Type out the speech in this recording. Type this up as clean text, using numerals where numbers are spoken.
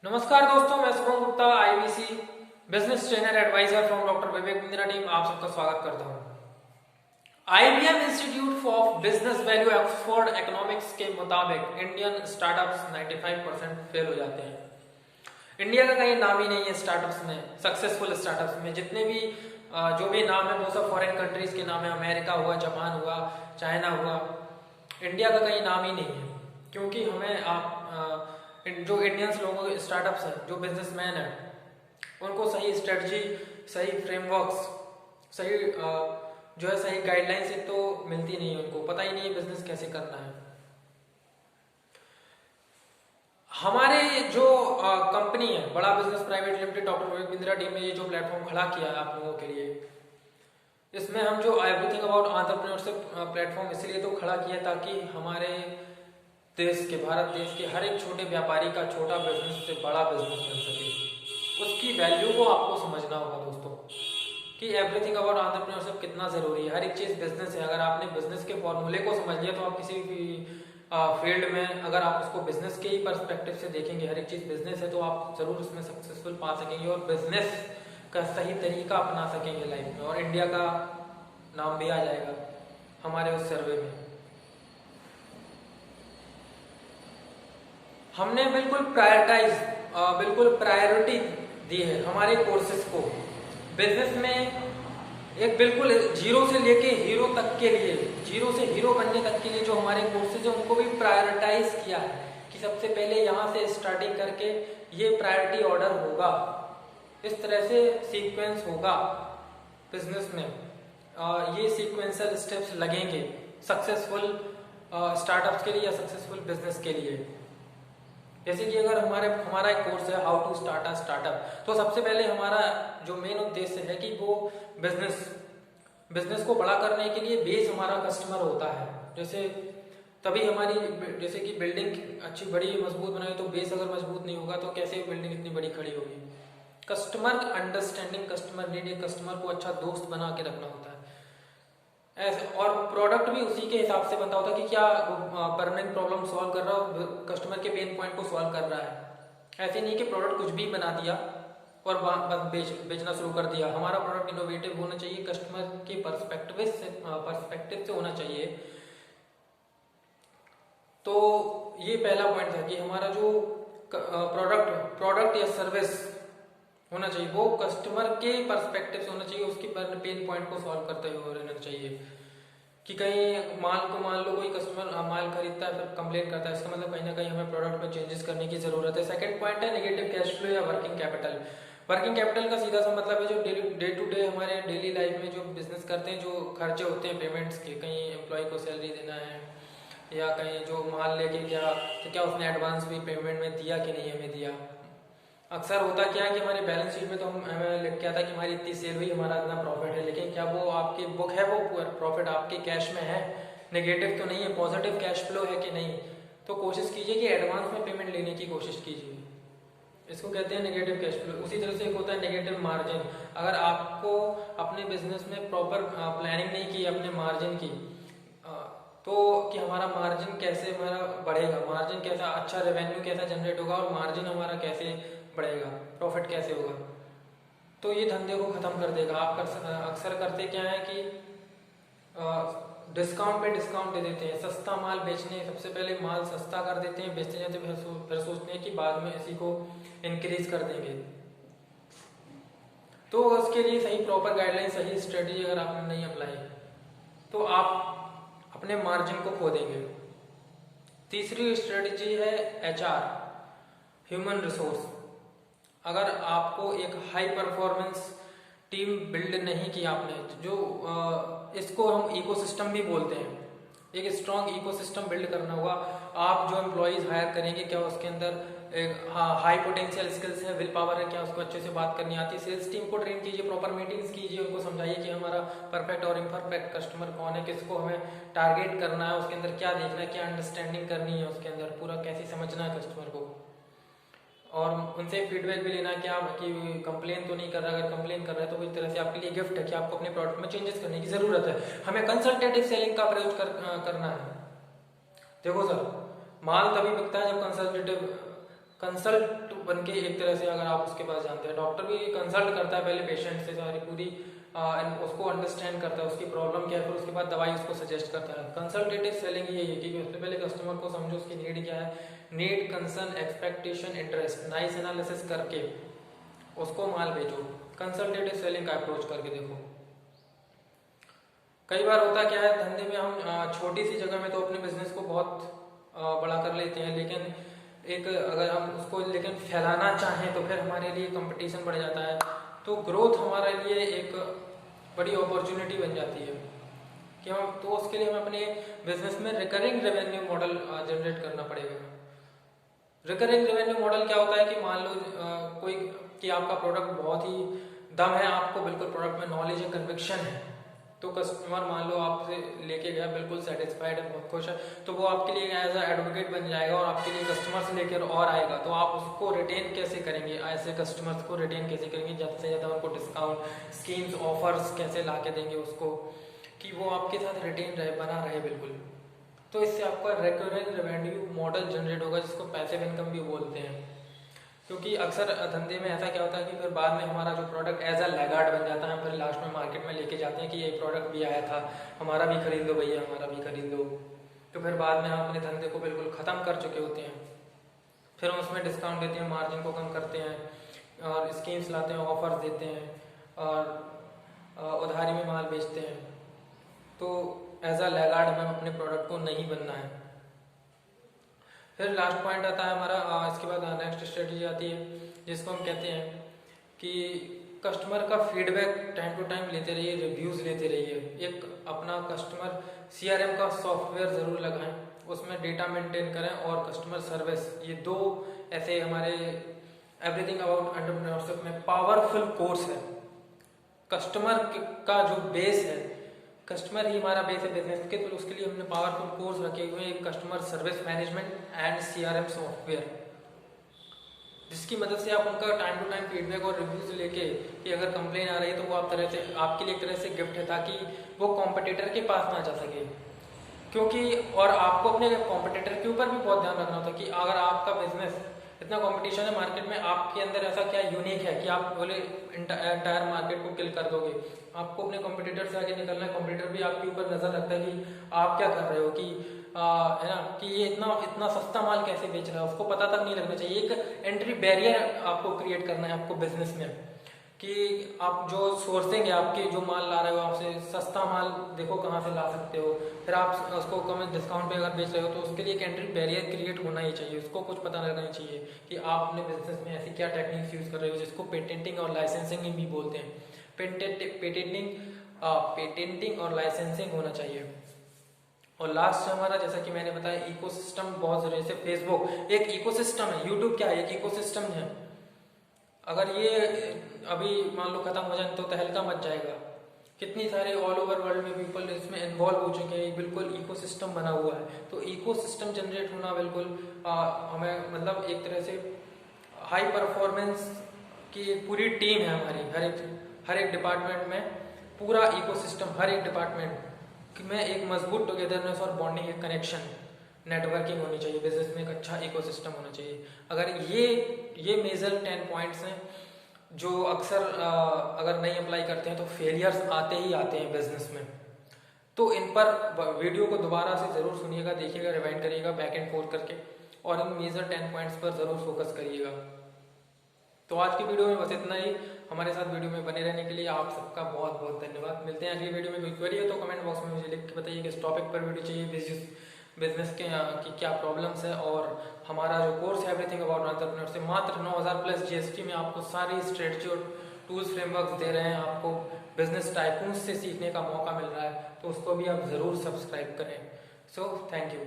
नमस्कार दोस्तों, मैं Shubham Gupta IBC business trainer advisor from doctor Vivek Bindra team आप सबका स्वागत करता हूं। IBM institute of business value Oxford economics के मुताबिक इंडियन स्टार्टअप्स 95% फेल हो जाते हैं। इंडिया का कहीं नाम ही नहीं है स्टार्टअप्स में, सक्सेसफुल स्टार्टअप्स में। जितने भी जो भी नाम है वो सब फॉरेन कंट्रीज के नाम है। अमेरिका हुआ, जापान हुआ, चाइना हुआ, इंडिया का कहीं नाम ही नहीं है। क्योंकि हमें जो इंडियंस लोगों के स्टार्टअप्स हैं, जो बिजनेसमैन हैं, उनको सही स्ट्रेटजी, सही फ्रेमवर्क्स, सही जो है सही गाइडलाइंस एक तो मिलती नहीं है। उनको पता ही नहीं है बिजनेस कैसे करना है। हमारे जो कंपनी है बड़ा business private limited doctor Vivek Bindra team ने ये जो प्लेटफॉर्म खड़ा किया है आप लोगों के लिए, इसमें हम जो एवरीथिंग अबाउट एंटरप्रेन्योरशिप प्लेटफॉर्म इसलिए तो खड़ा किया ताकि हमारे देश के, भारत देश के हर एक छोटे व्यापारी का छोटा बिजनेस से बड़ा बिजनेस बन सके। उसकी वैल्यू को आपको समझना होगा दोस्तों कि एवरीथिंग अबाउट एंटरप्रेन्योरशिप कितना जरूरी है। हर एक चीज बिजनेस है। अगर आपने बिजनेस के फॉर्मूले को समझ लिया तो आप किसी भी फील्ड में अगर आप उसको बिजनेस के ही पर्सपेक्टिव से देखेंगे, हर एक चीज बिजनेस है, तो आप जरूर उसमें सक्सेसफुल पा सकेंगे और बिजनेस का सही तरीका अपना सकेंगे लाइफ में, और इंडिया का नाम भी आ जाएगा हमारे उस सर्वे में। हमने बिल्कुल प्रायोरिटी दी है हमारे कोर्सेज को। बिजनेस में एक बिल्कुल जीरो से लेके हीरो तक के लिए, जीरो से हीरो बनने तक के लिए जो हमारे कोर्सेज है उनको भी प्रायोरिटाइज किया है कि सबसे पहले यहाँ से स्टार्टिंग करके ये प्रायोरिटी ऑर्डर होगा, इस तरह से सीक्वेंस होगा बिजनेस में। ये सीक्वेंशियल स्टेप्स लगेंगे सक्सेसफुल स्टार्टअप्स के लिए या सक्सेसफुल बिजनेस के लिए। जैसे कि अगर हमारा एक कोर्स है how to start a startup, तो सबसे पहले हमारा जो मेन उद्देश्य है कि वो बिजनेस को बड़ा करने के लिए बेस हमारा कस्टमर होता है। जैसे तभी हमारी, जैसे कि बिल्डिंग अच्छी बड़ी मजबूत बनाई तो बेस अगर मजबूत नहीं होगा तो कैसे बिल्डिंग इतनी बड़ी खड़ी होगी। Customer understanding, customer need, customer को अच्छा दोस्त बना के रखना होता है ऐसे। और प्रोडक्ट भी उसी के हिसाब से बनता होता है कि क्या बर्निंग प्रॉब्लम सॉल्व कर रहा हो, कस्टमर के पेन पॉइंट को सॉल्व कर रहा है। ऐसे नहीं कि प्रोडक्ट कुछ भी बना दिया और बस बेचना शुरू कर दिया। हमारा प्रोडक्ट इनोवेटिव होना चाहिए, कस्टमर के पर्सपेक्टिव से होना चाहिए। तो ये पहला पॉइंट था कि हमारा जो प्रोडक्ट या सर्विस होना चाहिए वो कस्टमर के पर्सपेक्टिव से होना चाहिए, उसके पेन पॉइंट को सॉल्व करते हुए रहना चाहिए। कि कहीं मान लो कोई कस्टमर माल खरीदता है फिर कंप्लेन करता है, इसका मतलब कहीं ना कहीं हमें प्रोडक्ट में चेंजेस करने की जरूरत है। सेकंड पॉइंट है नेगेटिव कैश फ्लो या वर्किंग कैपिटल। वर्किंग कैपिटल का सीधा सा मतलब है जो डे टू डे हमारे डेली लाइफ में जो बिजनेस करते हैं, जो खर्चे होते हैं पेमेंट्स के, कहीं एम्प्लॉय को सैलरी देना है या कहीं जो माल लेके क्या उसने एडवांस भी पेमेंट में दिया कि नहीं हमें दिया। अक्सर होता क्या है कि हमारे बैलेंस शीट में तो हमें लिख के आता कि हमारी इतनी सेल हुई, हमारा इतना प्रॉफिट है, लेकिन क्या वो आपकी बुक है, वो प्रॉफिट आपके कैश में है, नेगेटिव तो नहीं है, पॉजिटिव कैश फ्लो है कि नहीं। तो कोशिश कीजिए कि एडवांस में पेमेंट लेने की कोशिश कीजिए, इसको कहते हैं नेगेटिव कैश फ्लो। उसी तरह से एक होता है नेगेटिव मार्जिन। अगर आपको अपने बिजनेस में प्रॉपर प्लानिंग नहीं की अपने मार्जिन की, तो कि हमारा मार्जिन कैसे हमारा बढ़ेगा, मार्जिन कैसा, अच्छा रेवेन्यू कैसा जनरेट होगा और मार्जिन हमारा कैसे बढ़ेगा, प्रॉफिट कैसे होगा, तो ये धंधे को खत्म कर देगा। आप अक्सर करते क्या है कि डिस्काउंट पे डिस्काउंट दे देते हैं, सस्ता माल बेचने, सबसे पहले माल सस्ता कर देते हैं, बेचते जाते फिर सोचते हैं कि बाद में इसी को इंक्रीज कर देंगे। तो उसके लिए सही प्रॉपर गाइडलाइन, सही स्ट्रेटजी अगर आपने नहीं अप्लाई तो आप अपने मार्जिन को खो देंगे। तीसरी स्ट्रेटजी है एचआर, ह्यूमन रिसोर्स। अगर आपको एक हाई परफॉर्मेंस टीम बिल्ड नहीं की आपने, जो इसको हम इकोसिस्टम भी बोलते हैं, एक स्ट्रॉन्ग इकोसिस्टम बिल्ड करना होगा। आप जो एम्प्लॉयज हायर करेंगे क्या उसके अंदर एक हाई पोटेंशियल स्किल्स है, विल पावर है, क्या उसको अच्छे से बात करनी आती है। सेल्स टीम को ट्रेन कीजिए, प्रॉपर मीटिंग्स कीजिए, उनको समझाइए कि हमारा परफेक्ट और इम्परफेक्ट कस्टमर कौन है, किसको हमें टारगेट करना है, उसके अंदर क्या देखना है, क्या अंडरस्टैंडिंग करनी है, उसके अंदर पूरा कैसे समझना है कस्टमर को, और उनसे फीडबैक भी लेना क्या कि कंप्लेन तो नहीं कर रहा। अगर कंप्लेन कर रहा है तो एक तरह से आपके लिए गिफ्ट है कि आपको अपने प्रोडक्ट में चेंजेस करने की जरूरत है। हमें कंसल्टेटिव सेलिंग का प्रयोग करना है। देखो सर, माल तभी बिकता है जब कंसल्टेटिव कंसल्ट बन के एक तरह से अगर आप उसके पास जानते हैं, डॉक्टर भी कंसल्ट करता है पहले पेशेंट से, सारी पूरी उसको अंडरस्टैंड करता है उसकी प्रॉब्लम क्या है, फिर उसके बाद दवाई उसको सजेस्ट करता है। कंसल्टेटिव सेलिंग ये है कि सबसे पहले कस्टमर को समझो उसकी नीड क्या है, need, concern, expectation, interest, nice analysis करके उसको माल बेचो। कंसल्टेटिव सेलिंग का अप्रोच करके देखो। कई बार होता क्या है धंधे में, हम छोटी सी जगह में तो अपने बिजनेस को बहुत बड़ा कर लेते हैं, लेकिन एक अगर हम उसको लेकिन फैलाना चाहें तो फिर हमारे लिए कंपटीशन बढ़ जाता है, तो ग्रोथ हमारे लिए एक बड़ी अपॉर्चुनिटी बन जाती है कि हम, तो उसके लिए हमें अपने बिजनेस में रिकरिंग रेवेन्यू मॉडल जनरेट करना पड़ेगा। रिकरिंग रेवेन्यू मॉडल क्या होता है कि मान लो कोई कि आपका प्रोडक्ट बहुत ही दम है, आपको बिल्कुल प्रोडक्ट में नॉलेज है, कन्विक्शन है, तो कस्टमर मान लो आपसे लेके गया बिल्कुल सेटिस्फाइड है, बहुत खुश है, तो वो आपके लिए एज अ एडवोकेट बन जाएगा और आपके लिए कस्टमर से लेकर और आएगा। तो आप उसको रिटेन कैसे करेंगे, ऐसे कस्टमर्स को रिटेन कैसे करेंगे, ज़्यादा से ज़्यादा उनको डिस्काउंट, स्कीम्स, ऑफर्स कैसे ला के देंगे उसको कि वो आपके साथ रिटेन रहे, बना रहे बिल्कुल। तो इससे आपका रिकरिंग रेवेन्यू मॉडल जनरेट होगा, जिसको पैसिव इनकम भी बोलते हैं। क्योंकि अक्सर धंधे में ऐसा क्या होता है कि फिर बाद में हमारा जो प्रोडक्ट एज अ लैगार्ड बन जाता है, फिर लास्ट में मार्केट में लेके जाते हैं कि ये प्रोडक्ट भी आया था, हमारा भी खरीद लो भैया, हमारा भी खरीद लो। तो फिर बाद में हम अपने धंधे को बिल्कुल ख़त्म कर चुके होते हैं, फिर हम उसमें डिस्काउंट देते हैं, मार्जिन को कम करते हैं और स्कीम्स लाते हैं, ऑफर्स देते हैं और उधारी में माल बेचते हैं। तो एज अ लैगार्ड हमें अपने प्रोडक्ट को नहीं बनना है। फिर लास्ट पॉइंट आता है हमारा, इसके बाद नेक्स्ट स्ट्रेटजी आती है जिसको हम कहते हैं कि कस्टमर का फीडबैक टाइम टू टाइम लेते रहिए, रिव्यूज़ लेते रहिए। एक अपना कस्टमर CRM का सॉफ्टवेयर ज़रूर लगाएं, उसमें डेटा मेंटेन करें, और कस्टमर सर्विस, ये दो ऐसे हमारे एवरीथिंग अबाउट एंटरप्रेन्योरशिप में पावरफुल कोर्स है। कस्टमर का जो बेस है, कस्टमर ही हमारा बेस है बिजनेस के, तो उसके लिए हमने पावरफुल कोर्स रखे हुए हैं, customer service management and CRM software, जिसकी मदद से आप उनका टाइम टू टाइम फीडबैक और रिव्यूज लेके कि अगर कंप्लेन आ रही है तो वो आप तरह से, आपके लिए एक तरह से गिफ्ट है, ताकि वो कॉम्पिटिटर के पास ना जा सके। क्योंकि और आपको अपने कॉम्पिटिटर के ऊपर भी बहुत ध्यान रखना होता है कि अगर आपका बिजनेस, इतना कंपटीशन है मार्केट में, आपके अंदर ऐसा क्या यूनिक है कि आप बोले एंटायर मार्केट को किल कर दोगे। आपको अपने कॉम्पिटिटर से आगे निकलना है, कॉम्पिटिटर भी आपके ऊपर नजर रखता है कि आप क्या कर रहे हो, कि है ना, कि ये इतना सस्ता माल कैसे बेच रहा है, उसको पता तक नहीं लगना चाहिए। एक एंट्री बैरियर आपको क्रिएट करना है आपको बिजनेस में, कि आप जो सोर्सिंग है आपके, जो माल ला रहे हो, आपसे सस्ता माल देखो कहाँ से ला सकते हो, फिर आप उसको कम डिस्काउंट पे अगर बेच रहे हो तो उसके लिए एक एंट्री बैरियर क्रिएट होना ही चाहिए। उसको कुछ पता लगना ही चाहिए कि आप अपने बिजनेस में ऐसी क्या टेक्निक्स यूज कर रहे हो, जिसको पेटेंटिंग और लाइसेंसिंग भी बोलते हैं। पेटेंटिंग और लाइसेंसिंग होना चाहिए। और लास्ट हमारा, जैसा कि मैंने बताया, इकोसिस्टम बहुत जरूरी है। जैसे फेसबुक एक इकोसिस्टम है, यूट्यूब क्या है, एक इकोसिस्टम है। अगर ये अभी मान लो खत्म हो जाए तो तहलका मच जाएगा। कितनी सारे ऑल ओवर वर्ल्ड में पीपल इसमें इन्वॉल्व हो चुके हैं, बिल्कुल इकोसिस्टम बना हुआ है। तो इकोसिस्टम जनरेट होना बिल्कुल हमें, मतलब एक तरह से हाई परफॉर्मेंस की पूरी टीम है हमारी, हर एक डिपार्टमेंट में पूरा इकोसिस्टम, हर एक डिपार्टमेंट में एक मजबूत टुगेदरनेस और बॉन्डिंग, एक कनेक्शन, नेटवर्किंग होनी चाहिए बिजनेस में, एक अच्छा इकोसिस्टम होना चाहिए। अगर ये मेजर 10 पॉइंट्स हैं जो अक्सर अगर नहीं अप्लाई करते हैं तो फेलियर्स आते ही आते हैं बिजनेस में। तो इन पर वीडियो को दोबारा से जरूर सुनिएगा, देखिएगा, रिवाइंड करिएगा बैक एंड फोर्थ करके, और इन मेजर 10 पॉइंट्स पर जरूर फोकस करिएगा। तो आज की वीडियो में बस इतना ही। हमारे साथ वीडियो में बने रहने के लिए आप सबका बहुत बहुत धन्यवाद। मिलते हैं अगली वीडियो में। कोई क्वेरी है तो कमेंट बॉक्स में मुझे लिख के बताइए कि इस टॉपिक पर वीडियो चाहिए, बिजनेस के की क्या प्रॉब्लम्स है। और हमारा जो कोर्स है एवरीथिंग अबाउट एंटरप्रेन्योरशिप, मात्र 9000 प्लस GST में आपको सारी स्ट्रेटजी और टूल्स फ्रेमवर्क्स दे रहे हैं। आपको बिजनेस टाइकून्स से सीखने का मौका मिल रहा है, तो उसको भी आप जरूर सब्सक्राइब करें। So thank you.